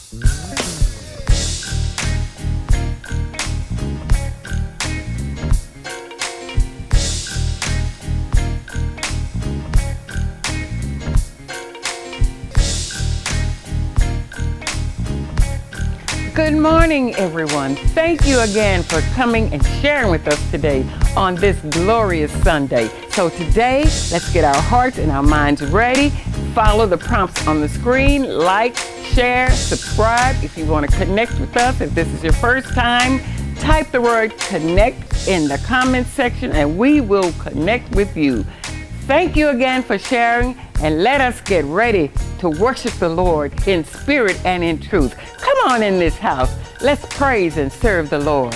Good morning, everyone. Thank you again for coming and sharing with us today on this glorious Sunday. So today, let's get our hearts and our minds ready. Follow the prompts on the screen. Like, share, subscribe. If you want to connect with us, if this is your first time, type the word connect in the comment section and we will connect with you. Thank you again for sharing, and let us get ready to worship the Lord in spirit and in truth. Come on in this house. Let's praise and serve the Lord.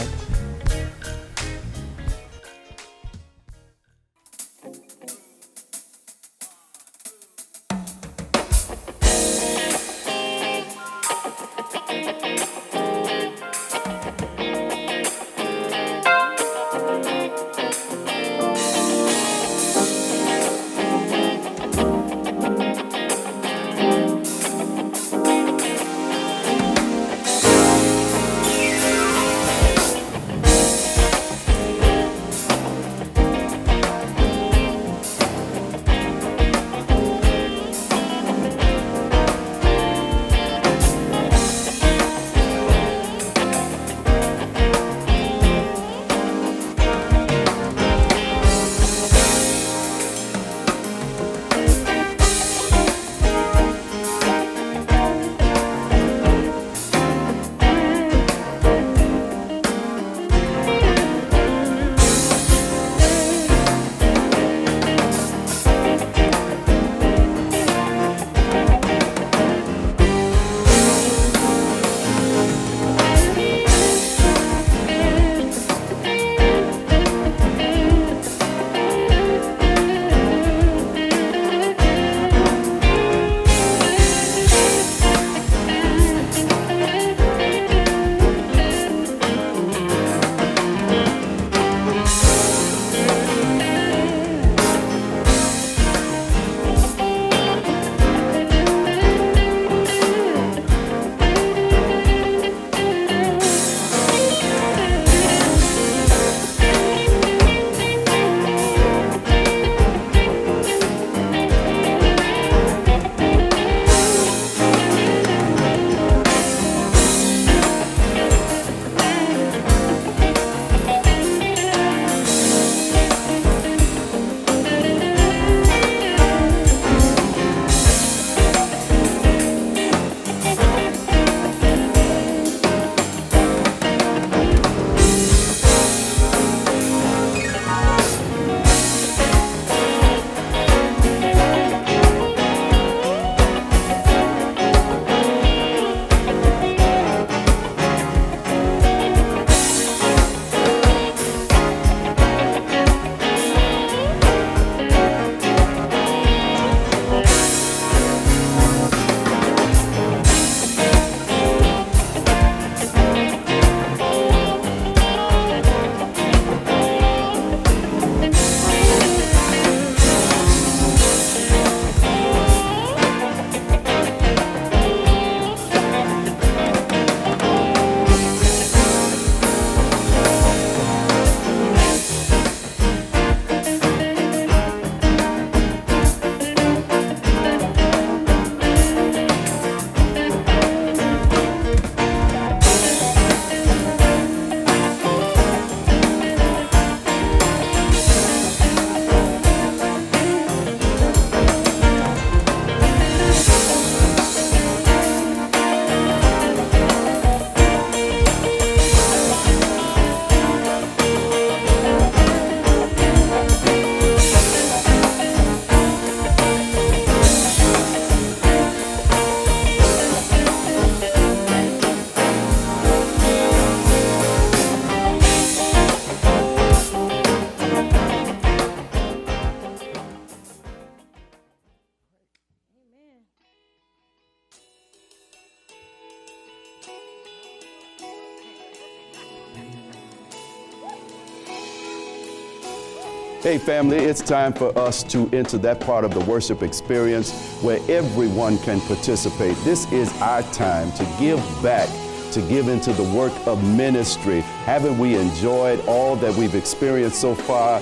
Hey family, it's time for us to enter that part of the worship experience where everyone can participate. This is our time to give back, to give into the work of ministry. Haven't we enjoyed all that we've experienced so far?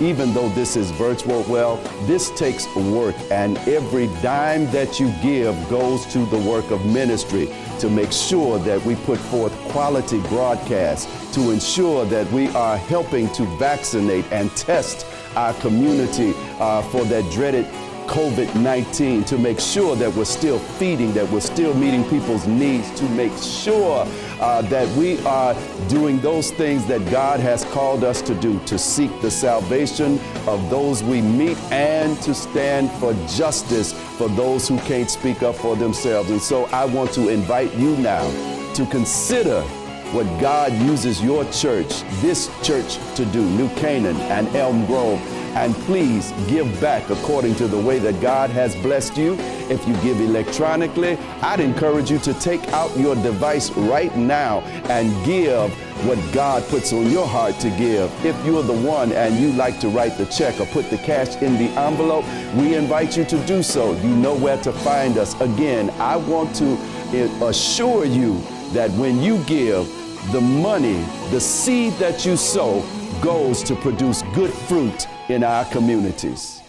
Even though this is virtual, well, this takes work, and every dime that you give goes to the work of ministry to make sure that we put forth quality broadcasts, to ensure that we are helping to vaccinate and test our community for that dreaded COVID-19, to make sure that we're still feeding, that we're still meeting people's needs, to make sure that we are doing those things that God has called us to do, to seek the salvation of those we meet and to stand for justice for those who can't speak up for themselves. And so I want to invite you now to consider what God uses your church, this church, to do, New Canaan and Elm Grove. And please give back according to the way that God has blessed you. If you give electronically, I'd encourage you to take out your device right now and give what God puts on your heart to give. If you're the one and you like to write the check or put the cash in the envelope, we invite you to do so. You know where to find us. Again, I want to assure you that when you give, the money, the seed that you sow, goes to produce good fruit in our communities.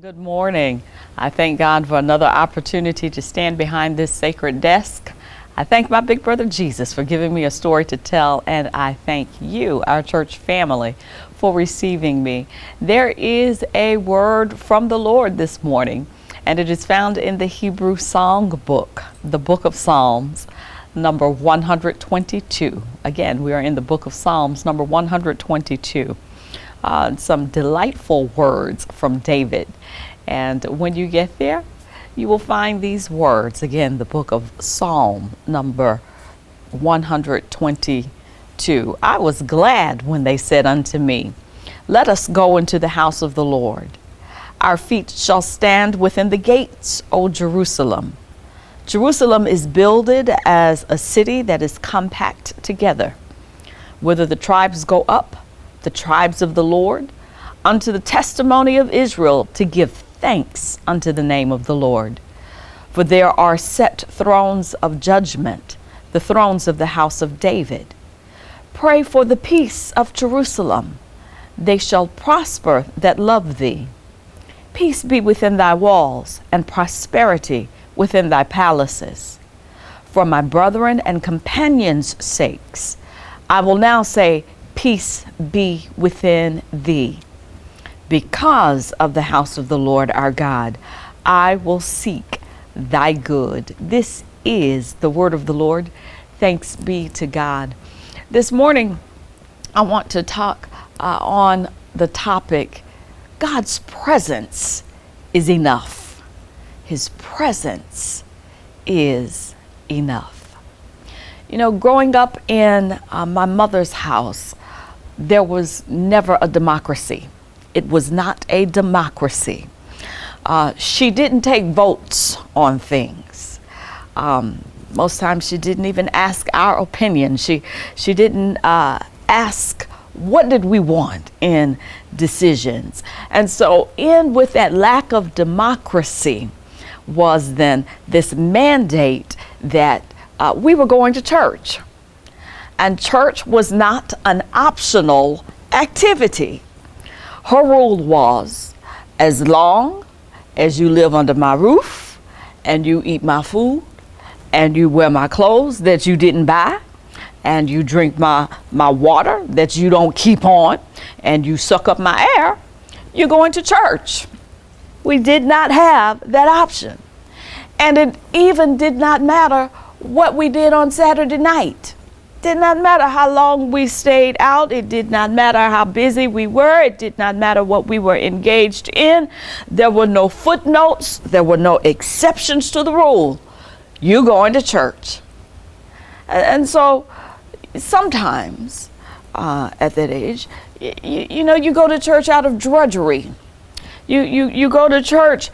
Good morning. I thank God for another opportunity to stand behind this sacred desk. I thank my big brother Jesus for giving me a story to tell, and I thank you, our church family, for receiving me. There is a word from the Lord this morning, and it is found in the Hebrew Song Book, the Book of Psalms, number 122. Again, we are in the Book of Psalms, number 122. Some delightful words from David. And when you get there, you will find these words. Again, the book of Psalm number 122. I was glad when they said unto me, let us go into the house of the Lord. Our feet shall stand within the gates, O Jerusalem. Jerusalem is builded as a city that is compact together, whither the tribes go up, the tribes of the Lord, unto the testimony of Israel, to give thanks unto the name of the Lord. For there are set thrones of judgment, the thrones of the house of David. Pray for the peace of Jerusalem. They shall prosper that love thee. Peace be within thy walls, and prosperity within thy palaces. For my brethren and companions' sakes, I will now say, peace be within thee. Because of the house of the Lord our God, I will seek thy good. This is the word of the Lord. Thanks be to God. This morning, I want to talk on the topic, God's presence is enough. His presence is enough. You know, growing up in my mother's house, there was never a democracy. It was not a democracy. She didn't take votes on things. Most times she didn't even ask our opinion. She didn't ask what did we want in decisions. And so in with that lack of democracy was then this mandate that we were going to church. And church was not an optional activity. Her rule was, as long as you live under my roof and you eat my food and you wear my clothes that you didn't buy and you drink my water that you don't keep on and you suck up my air, you're going to church. We did not have that option. And it even did not matter what we did on Saturday night. Did not matter how long we stayed out. It did not matter how busy we were. It did not matter what we were engaged in. There were no footnotes. There were no exceptions to the rule. You going to church. And so sometimes at that age, you know, you go to church out of drudgery. You go to church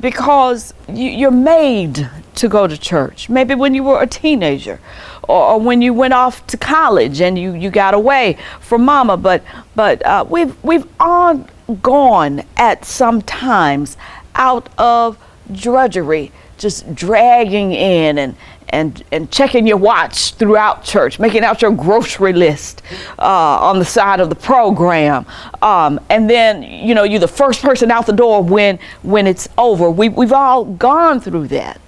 because you're made to go to church. Maybe when you were a teenager or when you went off to college and you got away from mama. But we've all gone at some times out of drudgery, just dragging in and checking your watch throughout church, making out your grocery list on the side of the program. And then, you know, you're the first person out the door when it's over. We've all gone through that.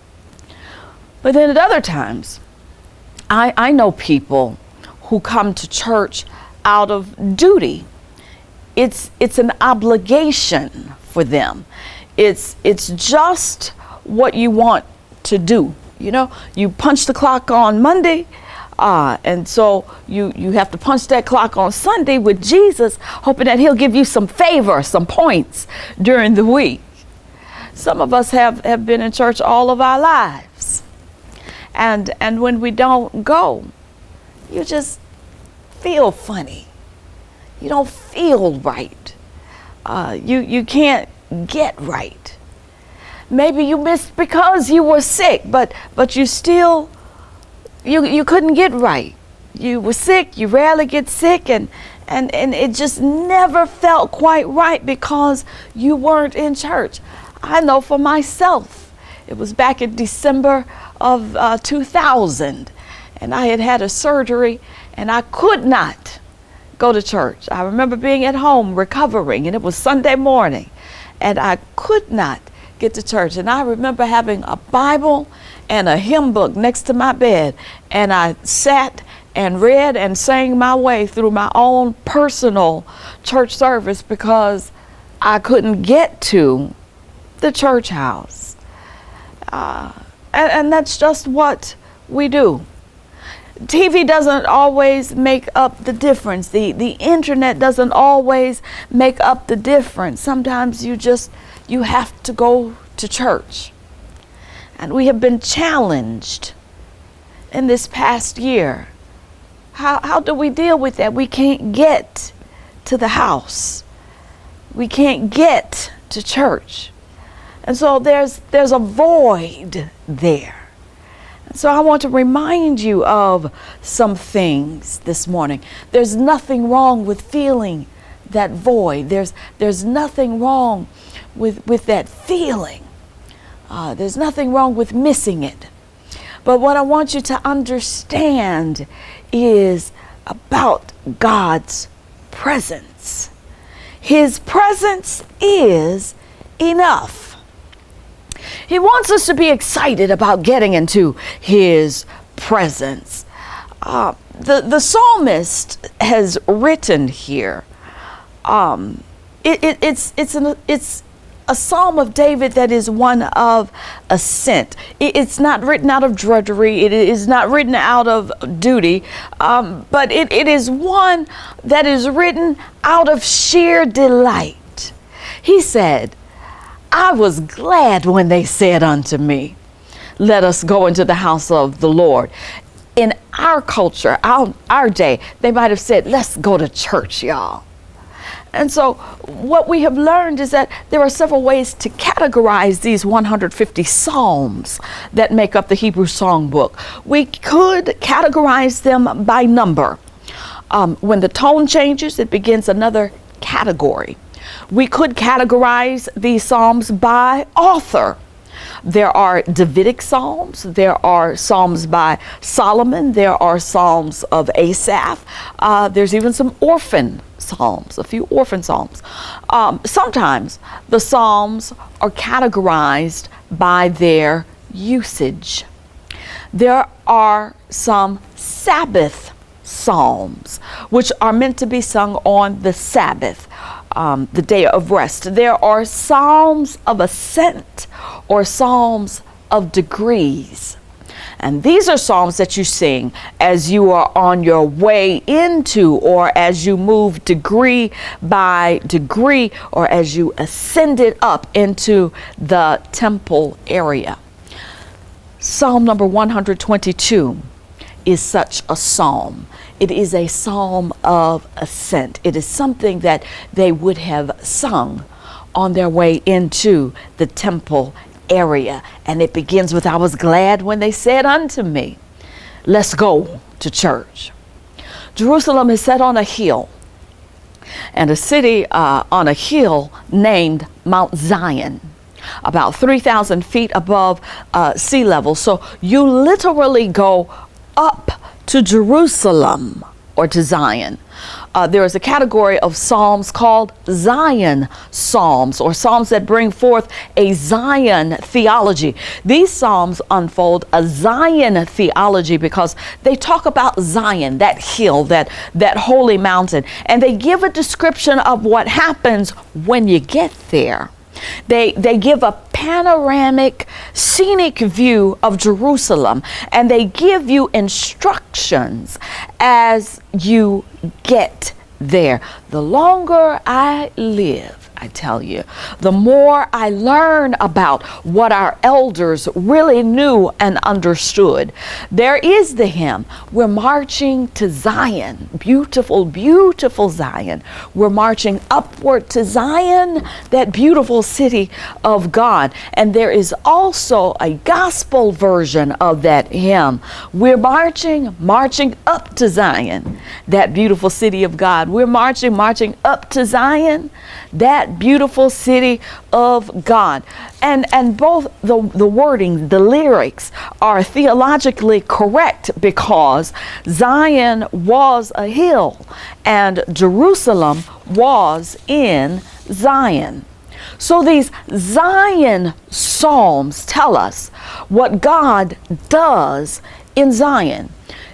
But then at other times, I know people who come to church out of duty. It's an obligation for them. It's just what you want to do. You know, you punch the clock on Monday, and so you have to punch that clock on Sunday with Jesus, hoping that he'll give you some favor, some points during the week. Some of us have been in church all of our lives. And when we don't go, you just feel funny. You don't feel right. You can't get right. Maybe you missed because you were sick, but you still, you couldn't get right. You were sick, you rarely get sick, and it just never felt quite right because you weren't in church. I know for myself, it was back in December of 2000, and I had a surgery, and I could not go to church. I remember being at home recovering, and it was Sunday morning, and I could not get to church. And I remember having a Bible and a hymn book next to my bed, and I sat and read and sang my way through my own personal church service because I couldn't get to the church house. And that's just what we do. TV doesn't always make up the difference. The internet doesn't always make up the difference. Sometimes you have to go to church. And we have been challenged in this past year. How do we deal with that? We can't get to the house. We can't get to church. And so there's a void there. So I want to remind you of some things this morning. There's nothing wrong with feeling that void. There's nothing wrong with that feeling. There's nothing wrong with missing it. But what I want you to understand is about God's presence. His presence is enough. He wants us to be excited about getting into His presence. The psalmist has written here. It's a psalm of David that is one of ascent. It's not written out of drudgery. It is not written out of duty, but it is one that is written out of sheer delight. He said, I was glad when they said unto me, let us go into the house of the Lord. In our culture, our day, they might have said, let's go to church, y'all. And so what we have learned is that there are several ways to categorize these 150 psalms that make up the Hebrew songbook. We could categorize them by number. When the tone changes, it begins another category. We could categorize these psalms by author. There are Davidic psalms, there are psalms by Solomon, there are psalms of Asaph, there's even some orphan psalms, a few orphan psalms. Sometimes the psalms are categorized by their usage. There are some Sabbath psalms, which are meant to be sung on the Sabbath, the day of rest. There are psalms of ascent or psalms of degrees. And these are psalms that you sing as you are on your way into, or as you move degree by degree, or as you ascended up into the temple area. Psalm number 122 is such a psalm. It is a psalm of ascent. It is something that they would have sung on their way into the temple area. And it begins with, I was glad when they said unto me, let's go to church. Jerusalem is set on a hill, and a city on a hill named Mount Zion, about 3,000 feet above sea level. So you literally go up to Jerusalem or to Zion. There is a category of psalms called Zion psalms, or psalms that bring forth a Zion theology. These psalms unfold a Zion theology because they talk about Zion, that hill, that holy mountain, and they give a description of what happens when you get there. They give a panoramic, scenic view of Jerusalem, and they give you instructions as you get there. The longer I live, I tell you, the more I learn about what our elders really knew and understood. There is the hymn, we're marching to Zion, beautiful, beautiful Zion. We're marching upward to Zion, that beautiful city of God. And there is also a gospel version of that hymn. We're marching up to Zion, that beautiful city of God. We're marching up to Zion, that beautiful city of God. And both the wording, the lyrics are theologically correct because Zion was a hill and Jerusalem was in Zion. So these Zion Psalms tell us what God does in Zion.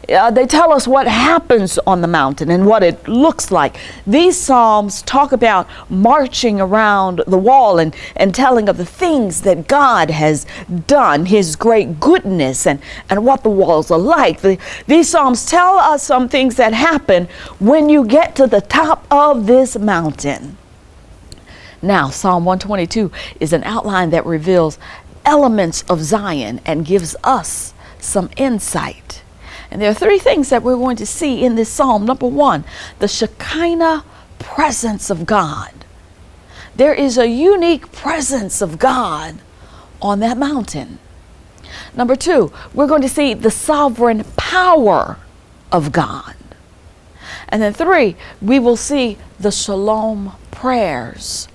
They tell us what happens on the mountain and what it looks like. These Psalms talk about marching around the wall and telling of the things that God has done, his great goodness and what the walls are like. These Psalms tell us some things that happen when you get to the top of this mountain. Now, Psalm 122 is an outline that reveals elements of Zion and gives us some insight. And there are three things that we're going to see in this psalm. Number one, the Shekinah presence of God. There is a unique presence of God on that mountain. Number two, we're going to see the sovereign power of God. And then three, we will see the shalom prayers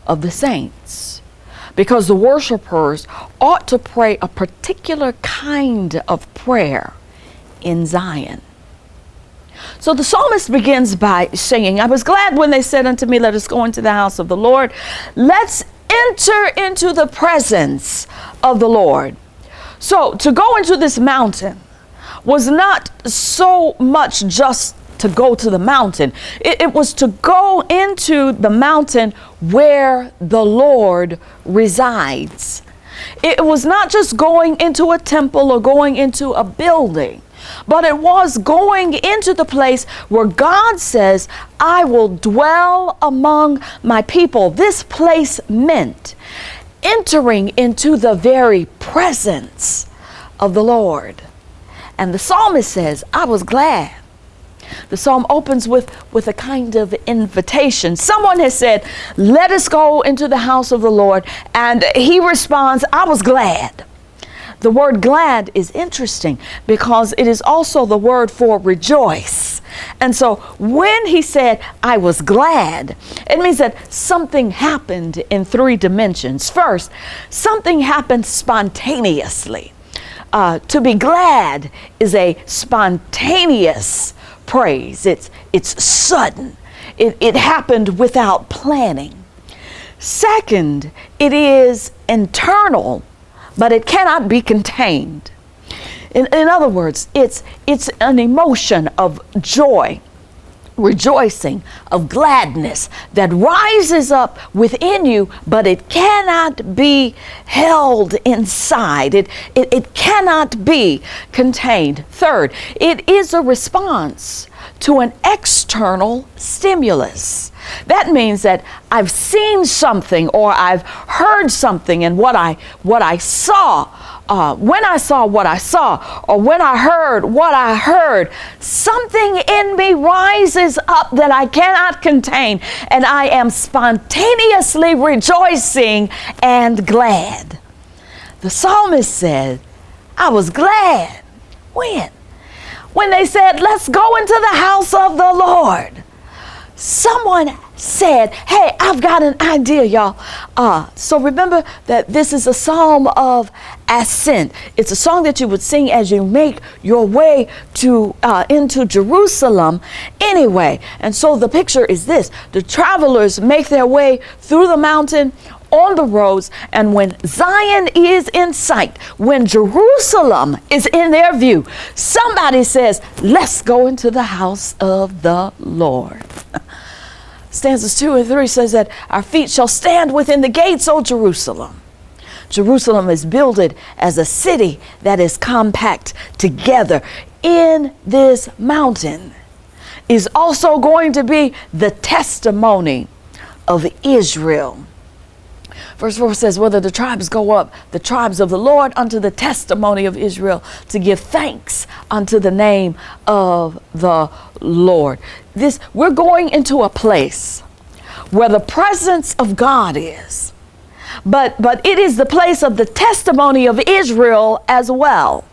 of the saints, because the worshipers ought to pray a particular kind of prayer in Zion. So the psalmist begins by saying, I was glad when they said unto me, let us go into the house of the Lord. Let's enter into the presence of the Lord. So to go into this mountain was not so much just to go to the mountain. It was to go into the mountain where the Lord resides. It was not just going into a temple or going into a building, but it was going into the place where God says, I will dwell among my people. This place meant entering into the very presence of the Lord. And the psalmist says, I was glad. The psalm opens with a kind of invitation. Someone has said, let us go into the house of the Lord. And he responds, I was glad. The word glad is interesting because it is also the word for rejoice. And so when he said, I was glad, it means that something happened in three dimensions. First, something happened spontaneously. To be glad is a spontaneous praise. It's sudden. It happened without planning. Second, it is internal, but it cannot be contained. In other words, it's an emotion of joy, rejoicing, of gladness that rises up within you, but it cannot be held inside. It cannot be contained. Third, it is a response to an external stimulus. That means that I've seen something or I've heard something, and what I saw, when I saw what I saw, or when I heard what I heard, something in me rises up that I cannot contain, and I am spontaneously rejoicing and glad. The psalmist said, I was glad. When they said, let's go into the house of the Lord. Someone said, hey, I've got an idea, y'all. So remember that this is a psalm of ascent. It's a song that you would sing as you make your way to into Jerusalem anyway. And so the picture is this. The travelers make their way through the mountain on the roads, and when Zion is in sight, when Jerusalem is in their view, somebody says, let's go into the house of the Lord. Stanzas 2 and 3 says that our feet shall stand within the gates, O Jerusalem. Jerusalem is builded as a city that is compact together. In this mountain is also going to be the testimony of Israel. Verse 4 says, whether the tribes go up, the tribes of the Lord, unto the testimony of Israel, to give thanks unto the name of the Lord. We're going into a place where the presence of God is, but it is the place of the testimony of Israel as well.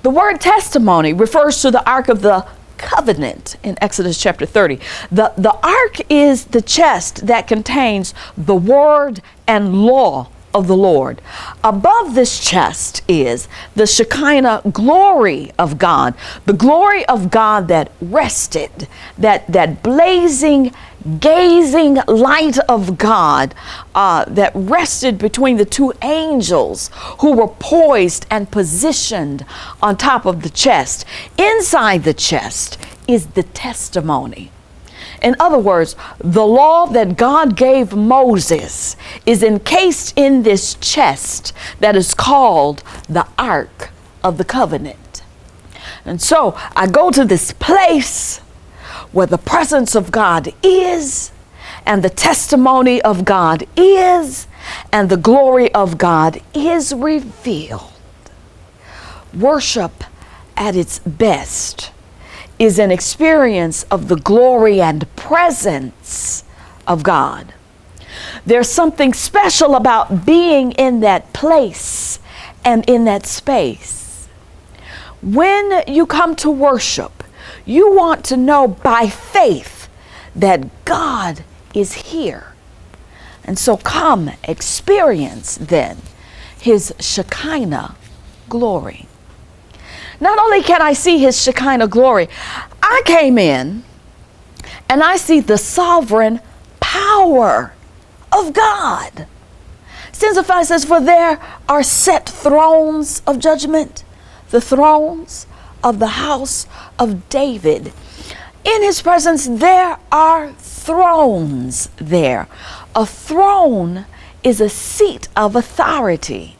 The word testimony refers to the Ark of the Covenant in Exodus chapter 30. The ark is the chest that contains the word and law of the Lord. Above this chest is the Shekinah glory of God, the glory of God that rested, that blazing gazing light of God that rested between the two angels who were poised and positioned on top of the chest. Inside the chest is the testimony. In other words, the law that God gave Moses is encased in this chest that is called the Ark of the Covenant. And so I go to this place where the presence of God is, and the testimony of God is, and the glory of God is revealed. Worship at its best is an experience of the glory and presence of God. There's something special about being in that place and in that space. When you come to worship, you want to know by faith that God is here. And so come experience then His Shekinah glory. Not only can I see His Shekinah glory, I came in and I see the sovereign power of God. Stanza 5 says, for there are set thrones of judgment, the thrones of the house of David. In His presence there are thrones there. A throne is a seat of authority.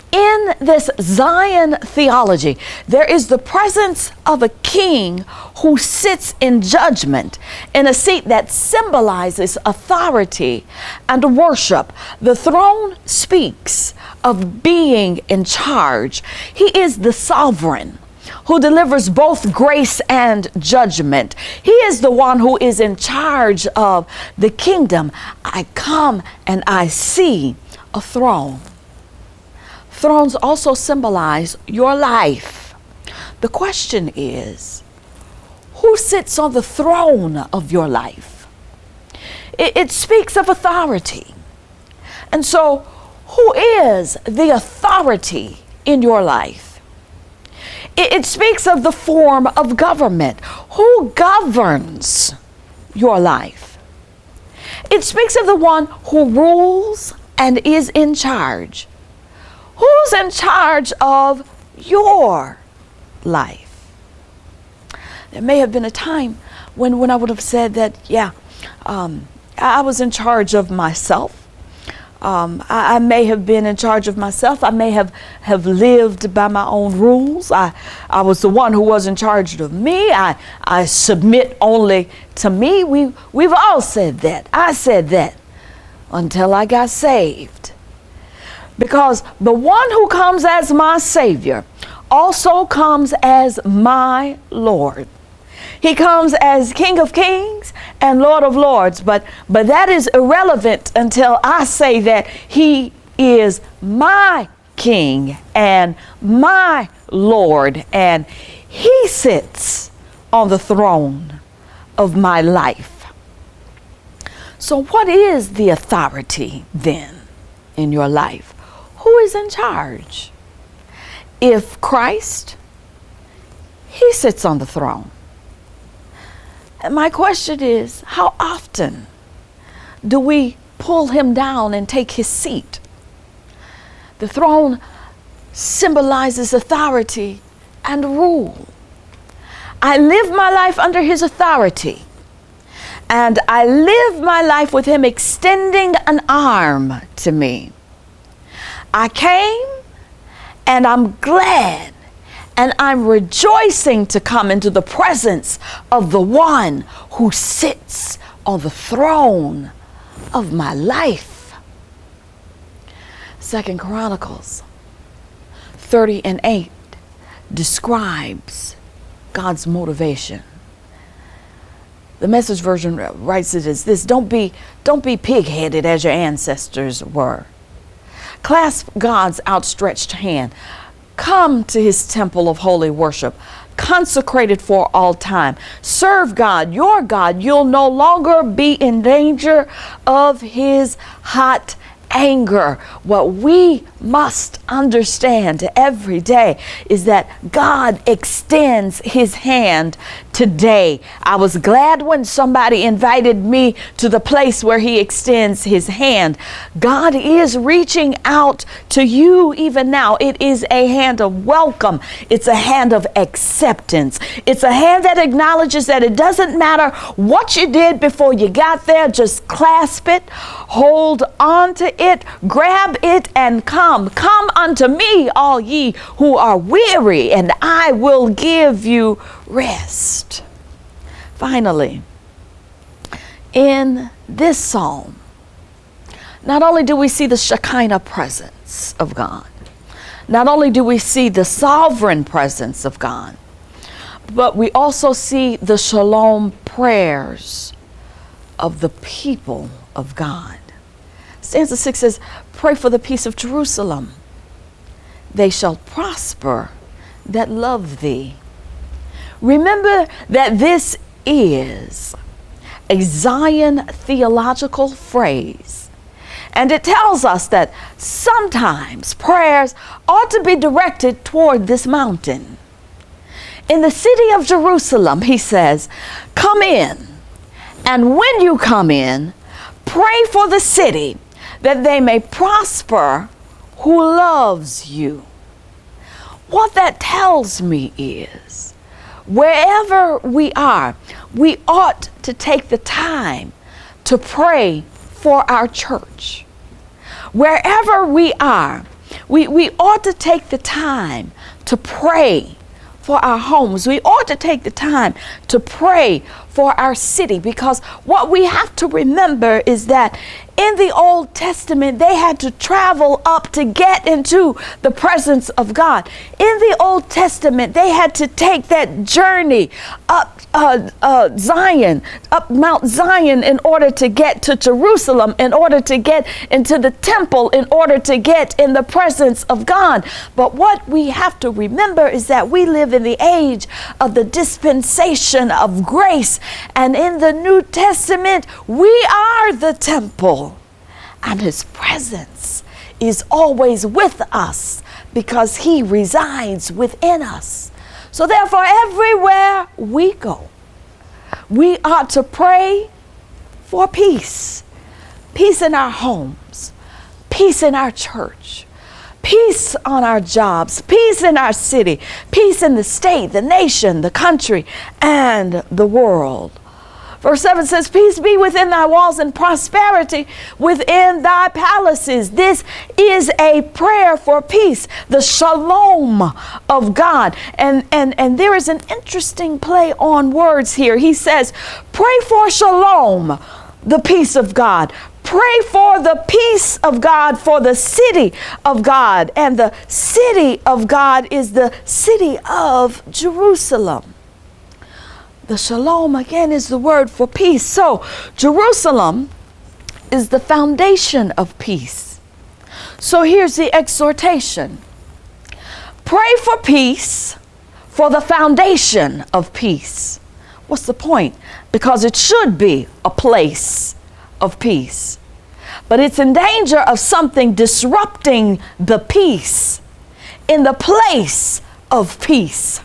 In this Zion theology, there is the presence of a king who sits in judgment in a seat that symbolizes authority and worship. The throne speaks of being in charge. He is the sovereign who delivers both grace and judgment. He is the one who is in charge of the kingdom. I come and I see a throne. Thrones also symbolize your life. The question is, who sits on the throne of your life? It speaks of authority. And so, who is the authority in your life? It speaks of the form of government. Who governs your life? It speaks of the one who rules and is in charge. Who's in charge of your life? There may have been a time when I would have said that, I was in charge of myself. I may have been in charge of myself. I may have lived by my own rules. I was the one who was in charge of me. I submit only to me. We've all said that. I said that until I got saved. Because the one who comes as my Savior also comes as my Lord. He comes as King of Kings and Lord of Lords, but that is irrelevant until I say that He is my King and my Lord, and He sits on the throne of my life. So what is the authority then in your life? Who is in charge? If Christ, He sits on the throne. And my question is, how often do we pull Him down and take His seat? The throne symbolizes authority and rule. I live my life under His authority, and I live my life with Him extending an arm to me. I came and I'm glad and I'm rejoicing to come into the presence of the one who sits on the throne of my life. 2 Chronicles 30:8 describes God's motivation. The Message version writes it as this: don't be pig-headed as your ancestors were. Clasp God's outstretched hand. Come to His temple of holy worship, consecrated for all time. Serve God, your God. You'll no longer be in danger of His hot anger. What we must understand every day is that God extends his hand today. I was glad when somebody invited me to the place where he extends his hand. God is reaching out to you even now. It is a hand of welcome. It's a hand of acceptance. It's a hand that acknowledges that it doesn't matter what you did before you got there. Just clasp it, hold on to it, grab it, and come. Come unto me, all ye who are weary, and I will give you rest. Finally, in this psalm, not only do we see the Shekinah presence of God, not only do we see the sovereign presence of God, but we also see the shalom prayers of the people of God. Stanza 6 says, pray for the peace of Jerusalem. They shall prosper that love thee. Remember that this is a Zion theological phrase, and it tells us that sometimes prayers ought to be directed toward this mountain. In the city of Jerusalem, he says, come in, and when you come in, pray for the city, that they may prosper who loves you. What that tells me is, wherever we are, we ought to take the time to pray for our church. Wherever we are, we ought to take the time to pray for our homes. We ought to take the time to pray for our city, because what we have to remember is that in the Old Testament, they had to travel up to get into the presence of God. In the Old Testament, they had to take that journey up Zion, up Mount Zion, in order to get to Jerusalem, in order to get into the temple, in order to get in the presence of God. But what we have to remember is that we live in the age of the dispensation of grace. And in the New Testament, we are the temple. And his presence is always with us because he resides within us. So therefore, everywhere we go, we ought to pray for peace. Peace in our homes, peace in our church, peace on our jobs, peace in our city, peace in the state, the nation, the country, and the world. Verse 7 says, peace be within thy walls and prosperity within thy palaces. This is a prayer for peace, the shalom of God. And there is an interesting play on words here. He says, pray for shalom, the peace of God. Pray for the peace of God for the city of God. And the city of God is the city of Jerusalem. The shalom, again, is the word for peace. So Jerusalem is the foundation of peace. So here's the exhortation. Pray for peace for the foundation of peace. What's the point? Because it should be a place of peace. But it's in danger of something disrupting the peace in the place of peace.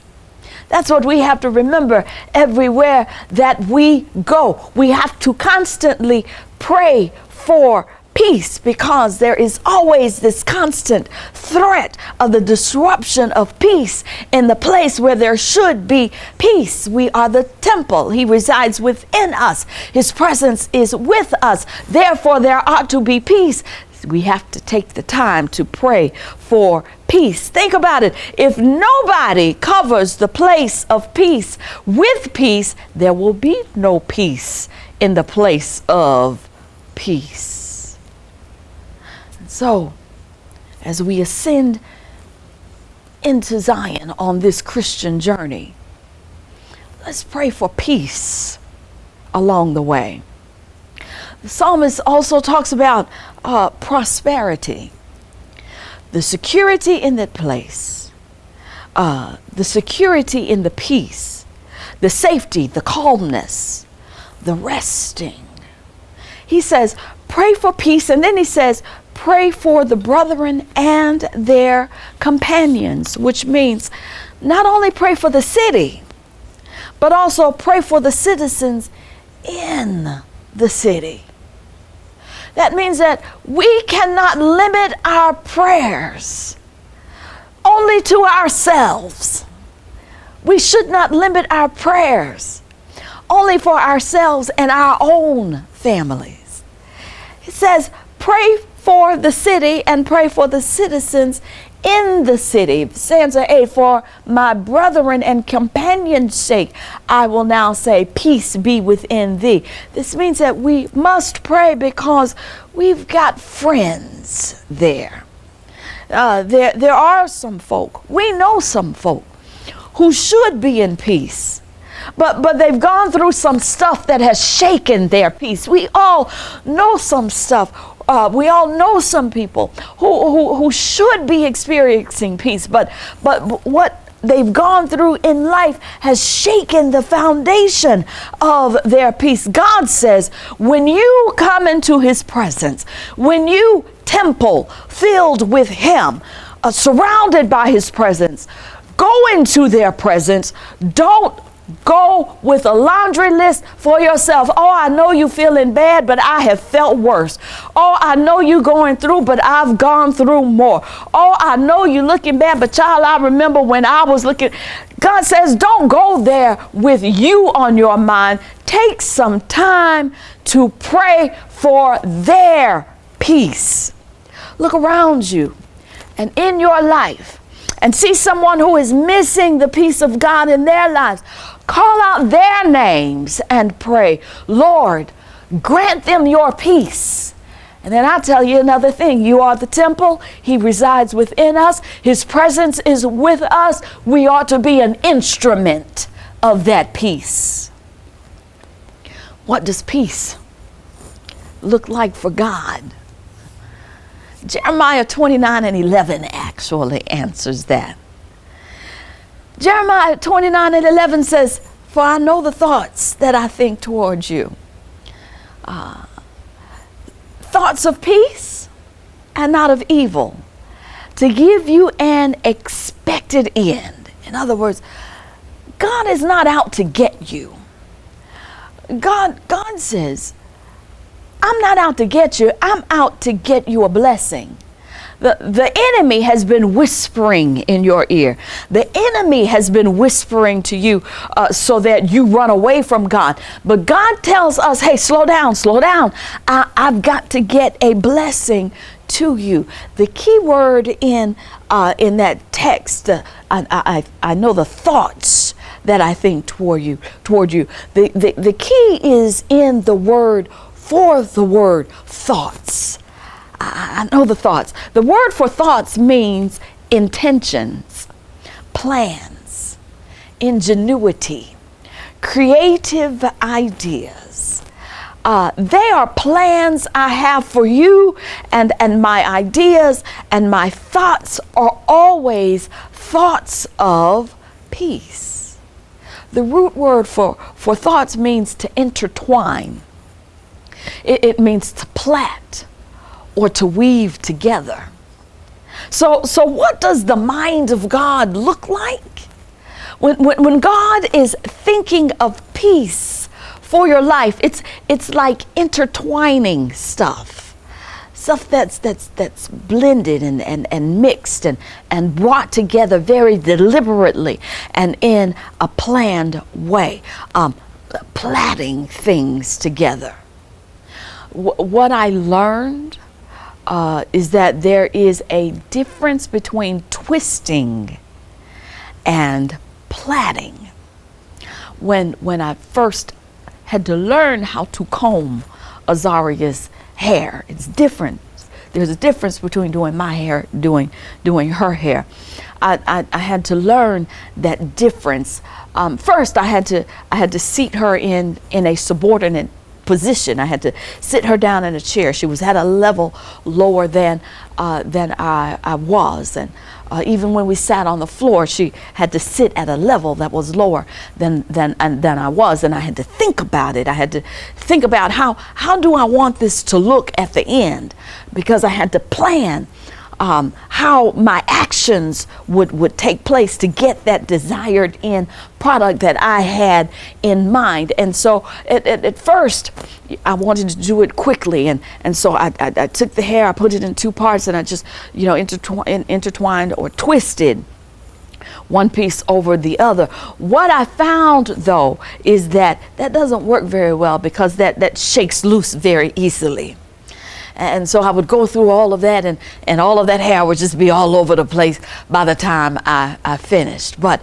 That's what we have to remember everywhere that we go. We have to constantly pray for peace, because there is always this constant threat of the disruption of peace in the place where there should be peace. We are the temple. He resides within us. His presence is with us. Therefore, there ought to be peace. We have to take the time to pray for peace. Think about it. If nobody covers the place of peace with peace, there will be no peace in the place of peace. So, as we ascend into Zion on this Christian journey, let's pray for peace along the way. The psalmist also talks about prosperity, the security in that place, the security in the peace, the safety, the calmness, the resting. He says, pray for peace, and then he says, pray for the brethren and their companions, which means not only pray for the city, but also pray for the citizens in the city. That means that we cannot limit our prayers only to ourselves. We should not limit our prayers only for ourselves and our own families. It says, pray for the city and pray for the citizens in the city. Stanza 8, for my brethren and companions' sake, I will now say, peace be within thee. This means that we must pray because we've got friends there. There are some folk, we know some folk who should be in peace, but they've gone through some stuff that has shaken their peace. We all know some stuff. We all know some people who should be experiencing peace, but what they've gone through in life has shaken the foundation of their peace. God says, when you come into his presence, when you temple filled with him, surrounded by his presence, go into their presence. Don't go with a laundry list for yourself. Oh, I know you feeling bad, but I have felt worse. Oh, I know you going through, but I've gone through more. Oh, I know you looking bad, but child, I remember when I was looking. God says, don't go there with you on your mind. Take some time to pray for their peace. Look around you and in your life and see someone who is missing the peace of God in their lives. Call out their names and pray, Lord, grant them your peace. And then I'll tell you another thing. You are the temple. He resides within us. His presence is with us. We ought to be an instrument of that peace. What does peace look like for God? Jeremiah 29:11 actually answers that. Jeremiah 29:11 says, for I know the thoughts that I think towards you. Thoughts of peace and not of evil, to give you an expected end. In other words, God is not out to get you. God says, I'm not out to get you. I'm out to get you a blessing. The enemy has been whispering in your ear. The enemy has been whispering to you so that you run away from God. But God tells us, hey, slow down, slow down. I've got to get a blessing to you. The key word in that text, I know the thoughts that I think toward you. The key is in the word, for the word thoughts. I know the thoughts. The word for thoughts means intentions, plans, ingenuity, creative ideas. They are plans I have for you, and my ideas and my thoughts are always thoughts of peace. The root word for thoughts means to intertwine. It means to plait or to weave together. So what does the mind of God look like? When God is thinking of peace for your life, it's like intertwining stuff that's blended and mixed and brought together very deliberately and in a planned way, plaiting things together. What I learned is that there is a difference between twisting and plaiting. When I first had to learn how to comb Azaria's hair, it's different. There's a difference between doing my hair, doing her hair. I had to learn that difference. First, I had to seat her in a subordinate position. I had to sit her down in a chair. She was at a level lower than I was, and Even when we sat on the floor, she had to sit at a level that was lower than I was, and I had to think about it. I had to think about how do I want this to look at the end, because I had to plan how my actions would take place to get that desired end product that I had in mind. And so at first I wanted to do it quickly, and so I took the hair, I put it in two parts, and I just intertwined or twisted one piece over the other. What I found though is that doesn't work very well, because that shakes loose very easily. And so I would go through all of that, and all of that hair would just be all over the place by the time I finished. But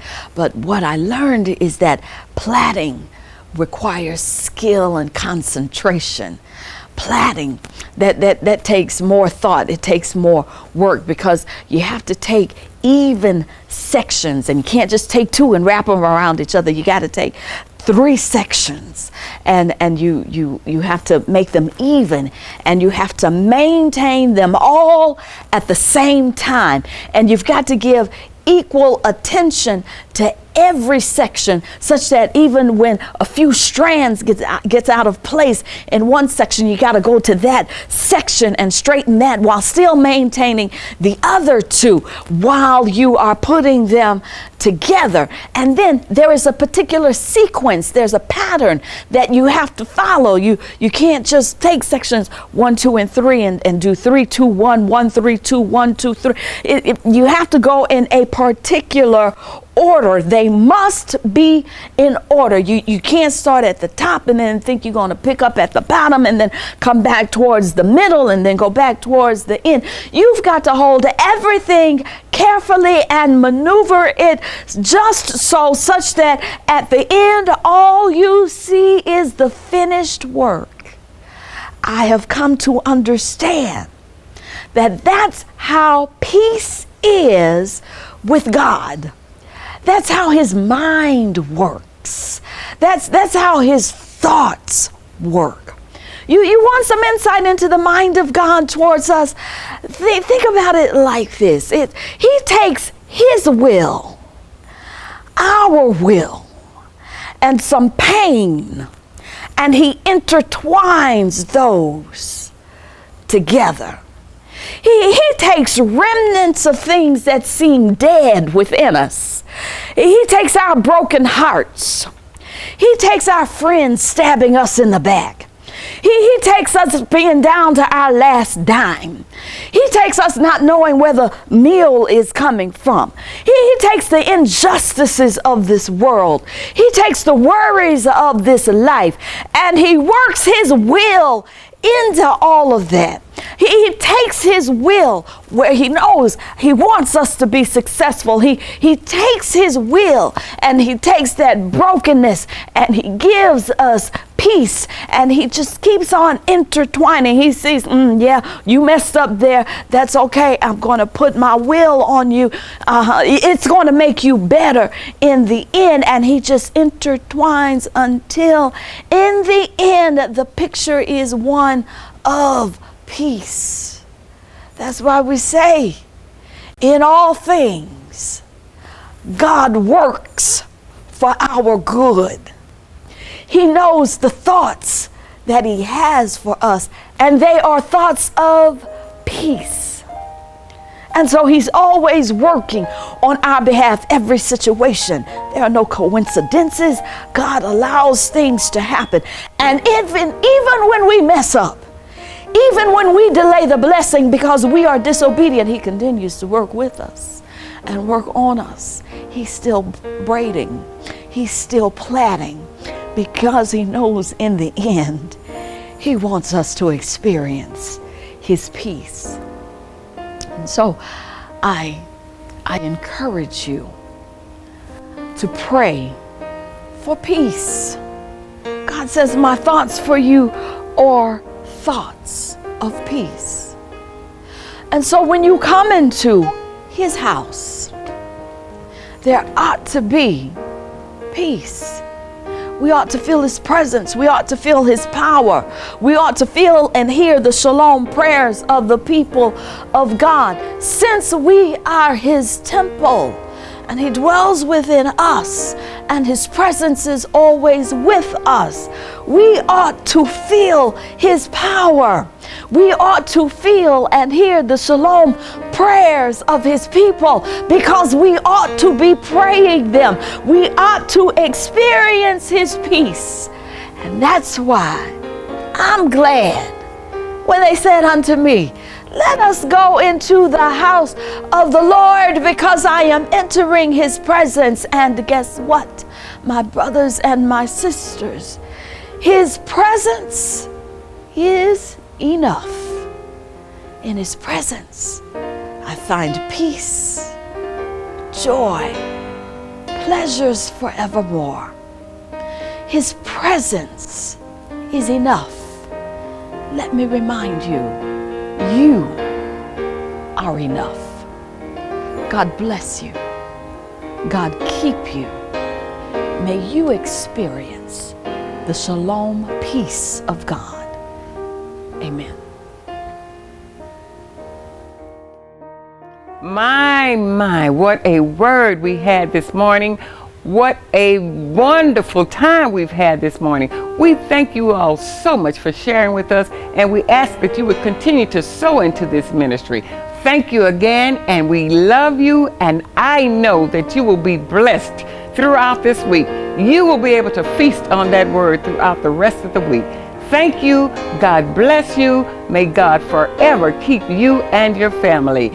what I learned is that plaiting requires skill and concentration. Plaiting, that takes more thought, it takes more work, because you have to take even sections, and you can't just take two and wrap them around each other. You got to take 3 sections, and you have to make them even, and you have to maintain them all at the same time, and you've got to give equal attention to every section, such that even when a few strands gets out of place in one section, you got to go to that section and straighten that, while still maintaining the other 2 while you are putting them together. And then there is a particular sequence, there's a pattern that you have to follow. You can't just take sections 1, 2, and 3 and do 3, 2, 1, 1, 3, 2, 1, 2, 3. You have to go in a particular order. They must be in order. You can't start at the top and then think you're going to pick up at the bottom and then come back towards the middle and then go back towards the end. You've got to hold everything carefully and maneuver it just such that at the end all you see is the finished work. I have come to understand that that's how peace is with God. That's how his mind works. That's how his thoughts work. You want some insight into the mind of God towards us? Think about it like this. He takes his will, our will, and some pain, and he intertwines those together. He takes remnants of things that seem dead within us. He takes our broken hearts. He takes our friends stabbing us in the back. He takes us being down to our last dime. He takes us not knowing where the meal is coming from. He takes the injustices of this world. He takes the worries of this life, and he works his will into all of that. He takes his will where he knows he wants us to be successful. He takes his will and he takes that brokenness and he gives us peace, and he just keeps on intertwining. He sees, yeah, you messed up there. That's okay. I'm going to put my will on you. It's going to make you better in the end. And he just intertwines until in the end, the picture is one of peace. That's why we say, in all things, God works for our good. He knows the thoughts that he has for us, and they are thoughts of peace. And so he's always working on our behalf, every situation. There are no coincidences. God allows things to happen. And even when we mess up, even when we delay the blessing because we are disobedient, he continues to work with us and work on us. He's still braiding. He's still plaiting, because he knows in the end, he wants us to experience his peace. And so I encourage you to pray for peace. God says, my thoughts for you are thoughts of peace. And so when you come into his house, there ought to be peace. We ought to feel His presence. We ought to feel His power. We ought to feel and hear the shalom prayers of the people of God. Since we are His temple and He dwells within us and His presence is always with us, we ought to feel His power. We ought to feel and hear the shalom prayers of His people, because we ought to be praying them. We ought to experience His peace. And that's why I'm glad when they said unto me, let us go into the house of the Lord, because I am entering His presence. And guess what, my brothers and my sisters? His presence is enough. In His presence, I find peace, joy, pleasures forevermore. His presence is enough. Let me remind you, you are enough. God bless you. God keep you. May you experience the shalom peace of God. Amen. My, what a word we had this morning. What a wonderful time we've had this morning. We thank you all so much for sharing with us, and we ask that you would continue to sow into this ministry. Thank you again, and we love you, and I know that you will be blessed throughout this week. You will be able to feast on that word throughout the rest of the week. Thank you. God bless you. May God forever keep you and your family.